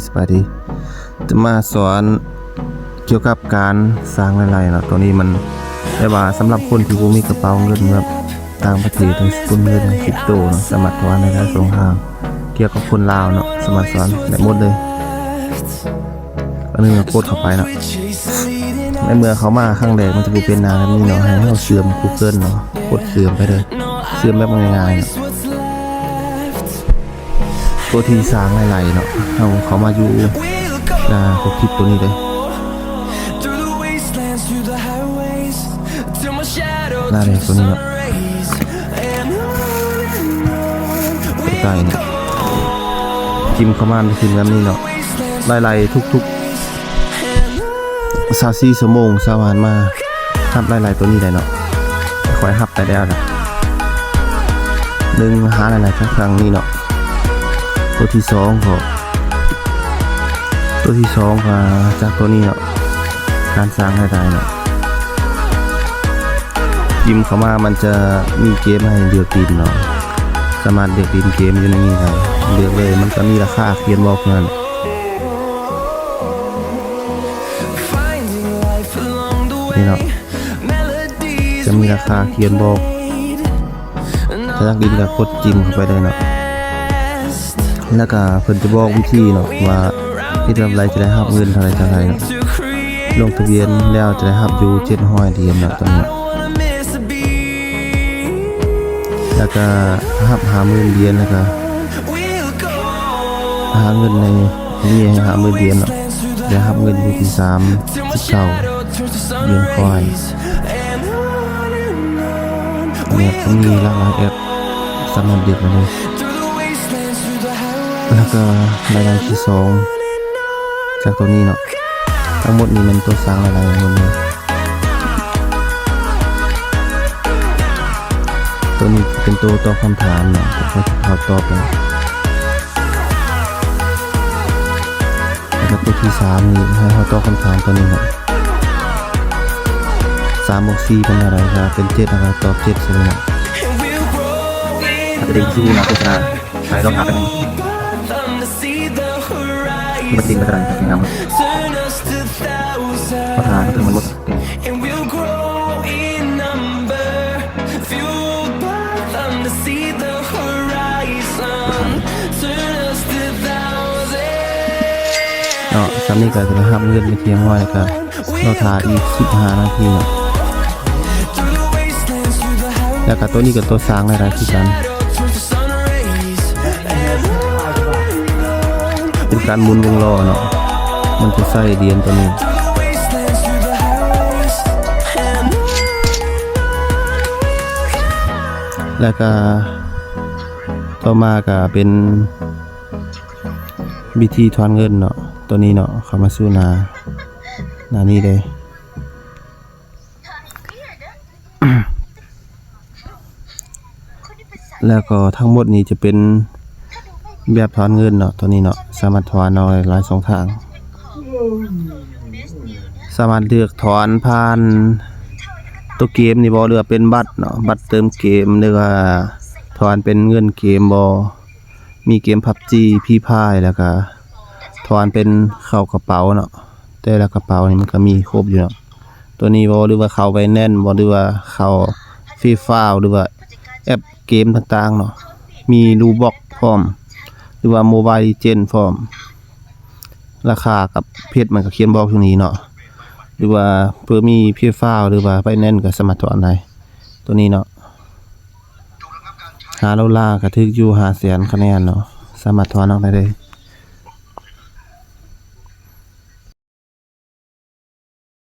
สบายดีจะมาสอนเกี่ยวกับการสร้างรายได้เนาะตัวนี้มันได้ว่าสำหรับคนที่บ่มีกระเป๋าเงินแบบต่างประเทศทั้งสกุลเงินคริปโตเนาะสามารถถอนได้สองทางเกี่ยวกับคนลาวเนาะสามารถสอนได้หมดเลยอันนึงกดเข้าไปเนาะในเมื่อเขามาครั้งแรกมันจะเป็นหน้าแบบนี้เนาะให้เราเชื่อม Google เนาะกดเชื่อมไปเลยเชื่อมแบบง่ายๆเนาะตัวที่สร้างหลายๆเนาะเขามาอยู่หน้าพวกคลิปตัวนี้เลยหน้าเลยตัวนี้เนาะใกล้ๆเนี่ยพิมพ์เข้ามาพิมพ์แบบนี้เนาะหลายๆทุก24 ชั่วโมงสว่านมาทับหลายๆตัวนี้ได้เนาะคอยทับแต่แล้วนะดึงหาหลายๆครั้งนี้เนาะตัวที่2ก็จากตัวนี้เนาะการสร้างรายได้เนาะยิมเข้ามามันจะมีเกมให้เลือกดินเนาะสามารถเลือกดินเกมอยู่ในนี้ได้เลือกเลยมันก็มีราคาเขียนบอกเงินนี่เนาะจะมีราคาเขียนบอกถ้าอยากดินก็กดจิ้มเข้าไปได้เนาะแล้วก็เพิ่นจะบอกวิธีเนาะว่าที่ทำไรจะได้รับเงินเท่าไรจังไดเนาะลงทะเบียนแล้วจะได้รับอยู่700 เหรียญเนาะตรงนี้แล้วก็รับ50,000 เหรียญแล้วก็หาเงินในนี่ให้50,000 เหรียญเนาะได้รับเงินอยู่ที่30 เท่าเหรียญคอยเนี่ยต้องมีหลายแอปสามารถเด็ดมาเลยแล้วก็รายได้ที่2จากตัวนี้เนาะทั้งหมดนี้มันตัวสร้างรายได้หมดเลยตัวนี้เป็นตัวตอบคำถามเนาะเขาตอบแล้วแล้วก็ตัวที่3นี่ให้เขาตอบคำถามตัวนี้เนาะ3 บวก 4เป็นอะไรครับเป็น7นะครับตอบ7ใช่ไหมนะถ้าเป็นที่นะโฆษณาใช้ต้องหาเป็นมันจริงมันอะไรครับพี่น้องปัญหาก็คือมันลดเนาะสามีก็จะห้ามเงินไม่เที่ยงห้อยครับเราถ่ายอีก15 นาทีเนาะแล้วก็ตัวนี้กับตัวสร้างอะไรที่กันเป็นการหมุนวงล้อเนาะมันจะใส่เหรียญตัวนี้แล้วก็ต่อมาก็เป็นวิธีถอนเงินเนาะตัวนี้เนาะเข้ามาสู้นานี้เลยแล้วก็ทั้งหมดนี้จะเป็นแบบถอนเงินเนาะตัวนี้เนาะสามารถถอนเอาหลาย2 ทางสามารถเลือกถอนผ่านตัวเกมนี่บ่หรือเป็นบัตรเนาะบัตรเติมเกมหรือว่าถอนเป็นเงินเกมบ่มีเกม PUBG พี่พายแล้วก็ถอนเป็นเข้ากระเป๋าเนาะแต่ละกระเป๋านี่มันก็มีครบอยู่เนาะตัวนี้บ่หรือว่าเข้าไปแน่นบ่หรือว่าเข้าฟรีไฟร์หรือว่าแอปเกมต่างๆเนาะมีรูบ็อกพร้อมหรือว่าโมบายเจนพร้อมราคากับเพจมันก็เขียนบอกตรงนี้เนาะหรือว่าเพื่อมีฟรีไฟร์หรือว่าไปแน่นก็สามารถถอนได้ตัวนี้เนาะหาเราล่าก็ถึกอยู่500,000 คะแนนเนาะสามารถถอนออกได้เลย